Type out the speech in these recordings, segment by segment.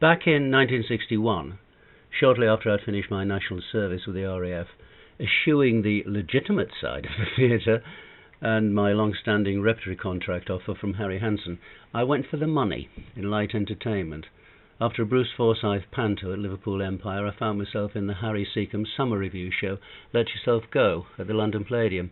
Back in 1961, shortly after I'd finished my national service with the RAF, eschewing the legitimate side of the theatre and my long-standing repertory contract offer from Harry Hansen, I went for the money in light entertainment. After a Bruce Forsyth panto at Liverpool Empire, I found myself in the Harry Seacombe summer review show, Let Yourself Go, at the London Palladium.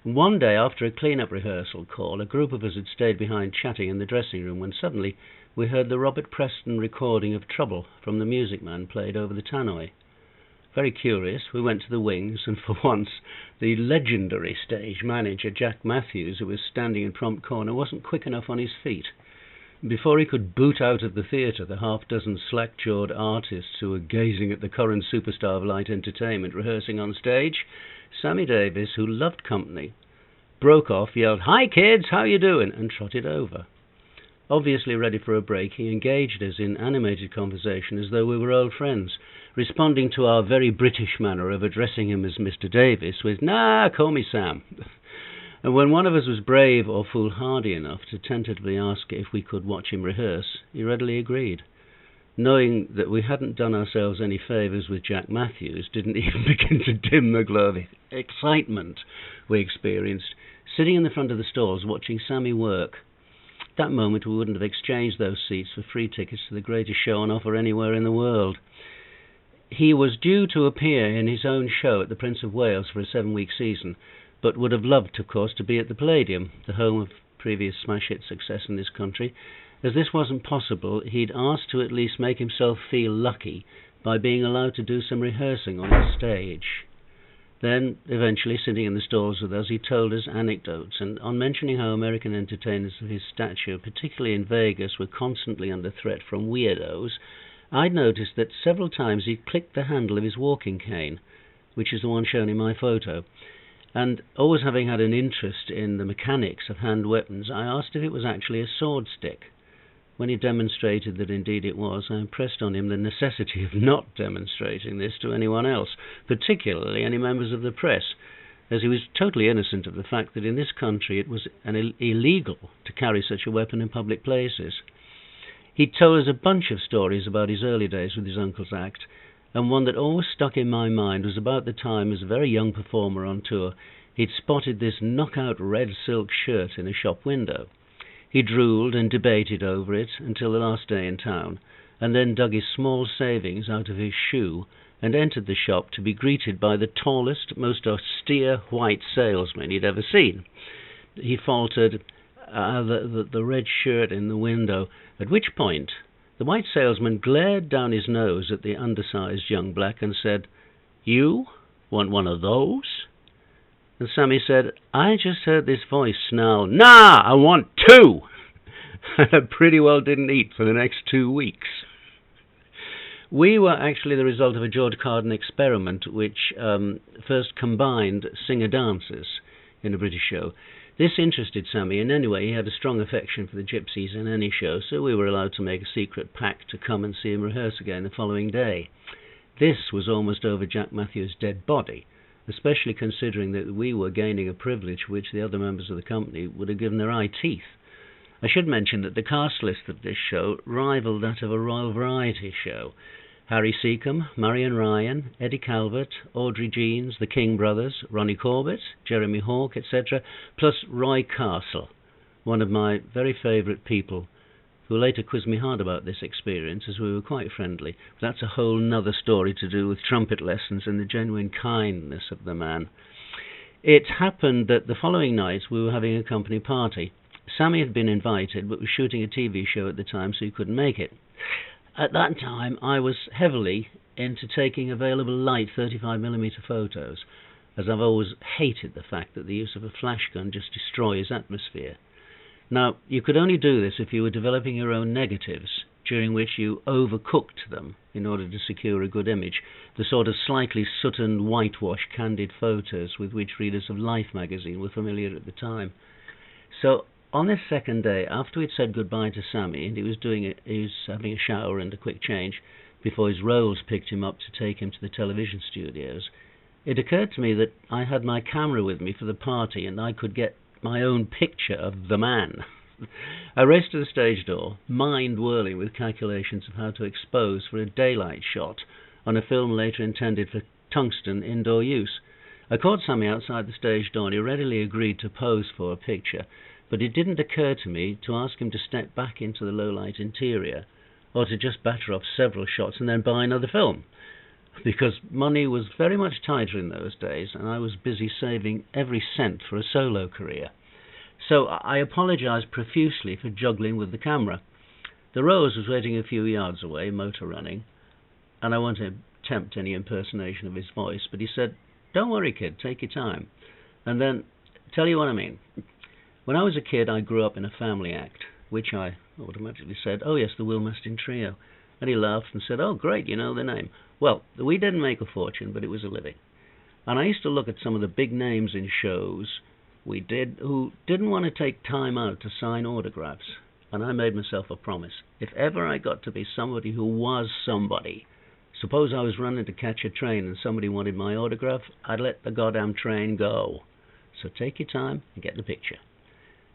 And one day, after a clean-up rehearsal call, a group of us had stayed behind chatting in the dressing room when suddenly we heard the Robert Preston recording of Trouble from the Music Man played over the tannoy. Very curious, we went to the wings, and for once the legendary stage manager, Jack Matthews, who was standing in prompt corner, wasn't quick enough on his feet. Before he could boot out of the theatre the half-dozen slack-jawed artists who were gazing at the current superstar of light entertainment rehearsing on stage, Sammy Davis, who loved company, broke off, yelled, "Hi kids, how you doing?" and trotted over. Obviously ready for a break, he engaged us in animated conversation as though we were old friends, responding to our very British manner of addressing him as Mr. Davis with, "Nah, call me Sam." And when one of us was brave or foolhardy enough to tentatively ask if we could watch him rehearse, he readily agreed. Knowing that we hadn't done ourselves any favours with Jack Matthews didn't even begin to dim the glow of excitement we experienced, sitting in the front of the stalls watching Sammy work. At that moment we wouldn't have exchanged those seats for free tickets to the greatest show on offer anywhere in the world. He was due to appear in his own show at the Prince of Wales for a 7-week season, but would have loved, of course, to be at the Palladium, the home of previous smash hit success in this country. As this wasn't possible, he'd asked to at least make himself feel lucky by being allowed to do some rehearsing on the stage. Then, eventually, sitting in the stalls with us, he told us anecdotes, and on mentioning how American entertainers of his stature, particularly in Vegas, were constantly under threat from weirdos, I'd noticed that several times he clicked the handle of his walking cane, which is the one shown in my photo. And always having had an interest in the mechanics of hand weapons, I asked if it was actually a sword stick. When he demonstrated that indeed it was, I impressed on him the necessity of not demonstrating this to anyone else, particularly any members of the press, as he was totally innocent of the fact that in this country it was illegal to carry such a weapon in public places. He told us a bunch of stories about his early days with his uncle's act, and one that always stuck in my mind was about the time, as a very young performer on tour, he'd spotted this knockout red silk shirt in a shop window. He drooled and debated over it until the last day in town, and then dug his small savings out of his shoe and entered the shop to be greeted by the tallest, most austere white salesman he'd ever seen. He faltered, the red shirt in the window, at which point the white salesman glared down his nose at the undersized young black and said, "You want one of those?" And Sammy said, "I just heard this voice snarl, 'Nah, I want 2!' And I pretty well didn't eat for the next 2 weeks. We were actually the result of a George Carden experiment which first combined singer-dancers in a British show. This interested Sammy, and anyway, he had a strong affection for the gypsies in any show, so we were allowed to make a secret pact to come and see him rehearse again the following day. This was almost over Jack Matthews' dead body, especially considering that we were gaining a privilege which the other members of the company would have given their eye teeth. I should mention that the cast list of this show rivaled that of a Royal Variety show. Harry Seacombe, Marion Ryan, Eddie Calvert, Audrey Jeans, the King Brothers, Ronnie Corbett, Jeremy Hawke, etc., plus Roy Castle, one of my very favourite people, who later quizzed me hard about this experience as we were quite friendly. But that's a whole nother story to do with trumpet lessons and the genuine kindness of the man. It happened that the following night we were having a company party. Sammy had been invited but was shooting a TV show at the time, so he couldn't make it. At that time I was heavily into taking available light 35mm photos, as I've always hated the fact that the use of a flash gun just destroys atmosphere. Now, you could only do this if you were developing your own negatives, during which you overcooked them in order to secure a good image, the sort of slightly soot-and whitewash candid photos with which readers of Life magazine were familiar at the time. So, on this second day, after we'd said goodbye to Sammy, and he was having a shower and a quick change before his roles picked him up to take him to the television studios, it occurred to me that I had my camera with me for the party and I could get my own picture of the man. I raced to the stage door, mind whirling with calculations of how to expose for a daylight shot on a film later intended for tungsten indoor use. I caught Sammy outside the stage door and he readily agreed to pose for a picture, but it didn't occur to me to ask him to step back into the low-light interior, or to just batter off several shots and then buy another film, because money was very much tighter in those days and I was busy saving every cent for a solo career. So I apologized profusely for juggling with the camera. The Rose was waiting a few yards away, motor running, and I won't attempt any impersonation of his voice, but he said, "Don't worry, kid, take your time." And then, tell you what I mean. When I was a kid, I grew up in a family act, which I automatically said, "Oh yes, the Wilmeston Trio." And he laughed and said, "Oh great, you know the name." Well, we didn't make a fortune, but it was a living. And I used to look at some of the big names in shows we did who didn't want to take time out to sign autographs. And I made myself a promise. If ever I got to be somebody who was somebody, suppose I was running to catch a train and somebody wanted my autograph, I'd let the goddamn train go. So take your time and get the picture.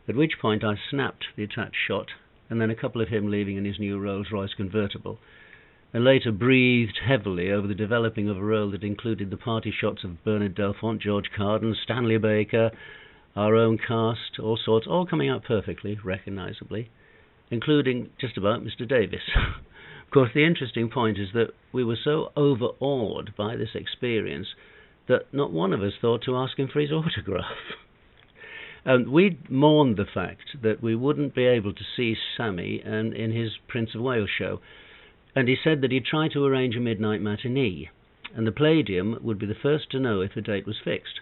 At which point I snapped the attached shot, and then a couple of him leaving in his new Rolls-Royce convertible, and later breathed heavily over the developing of a role that included the party shots of Bernard Delfont, George Carden, Stanley Baker, our own cast, all sorts, all coming out perfectly, recognisably, including just about Mr. Davis. Of course, the interesting point is that we were so overawed by this experience that not one of us thought to ask him for his autograph. And we mourned the fact that we wouldn't be able to see Sammy in his Prince of Wales show, and he said that he'd try to arrange a midnight matinee, and the Palladium would be the first to know if a date was fixed.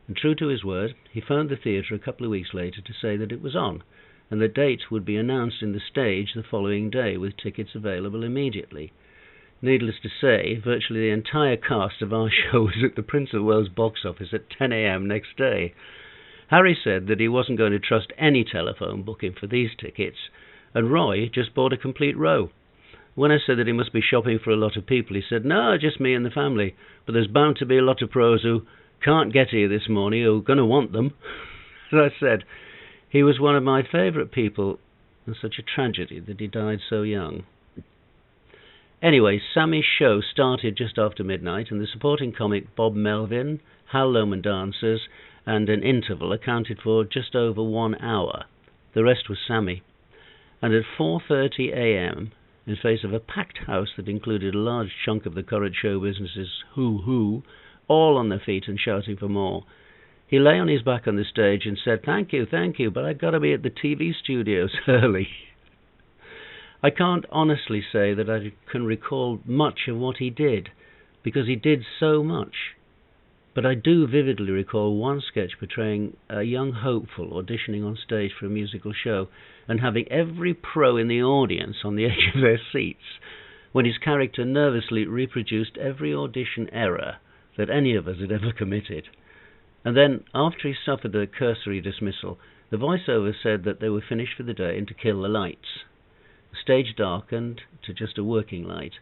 And true to his word, he phoned the theatre a couple of weeks later to say that it was on, and the date would be announced in the stage the following day, with tickets available immediately. Needless to say, virtually the entire cast of our show was at the Prince of Wales box office at 10 a.m. next day. Harry said that he wasn't going to trust any telephone booking for these tickets, and Roy just bought a complete row. When I said that he must be shopping for a lot of people, he said, "No, just me and the family, but there's bound to be a lot of pros who can't get here this morning who are going to want them." As I said, he was one of my favourite people, and such a tragedy that he died so young. Anyway, Sammy's show started just after midnight, and the supporting comic Bob Melvin, Hal Loman dancers, and an interval accounted for just over 1 hour. The rest was Sammy. And at 4:30 a.m., in face of a packed house that included a large chunk of the current show business's who, all on their feet and shouting for more, he lay on his back on the stage and said, thank you, but I've got to be at the TV studios early." I can't honestly say that I can recall much of what he did, because he did so much. But I do vividly recall one sketch portraying a young hopeful auditioning on stage for a musical show and having every pro in the audience on the edge of their seats, when his character nervously reproduced every audition error that any of us had ever committed. And then, after he suffered a cursory dismissal, the voiceover said that they were finished for the day and to kill the lights. The stage darkened to just a working light,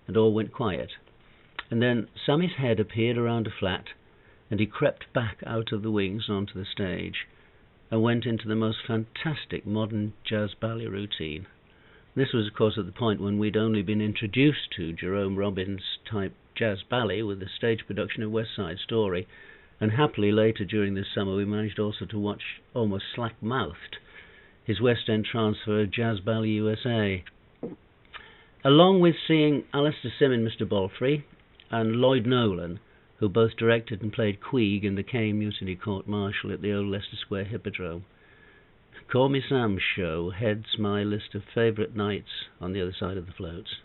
and all went quiet. And then Sammy's head appeared around a flat, and he crept back out of the wings onto the stage, and went into the most fantastic modern jazz ballet routine. This was, of course, at the point when we'd only been introduced to Jerome Robbins-type jazz ballet with the stage production of West Side Story, and happily later during this summer we managed also to watch, almost slack-mouthed, his West End transfer of Jazz Ballet USA. Along with seeing Alistair Sim in Mr. Balfrey, and Lloyd Nolan, who both directed and played Queeg in the Caine Mutiny Court Martial at the old Leicester Square Hippodrome, Call Me Sam's show heads my list of favourite nights on the other side of the floats.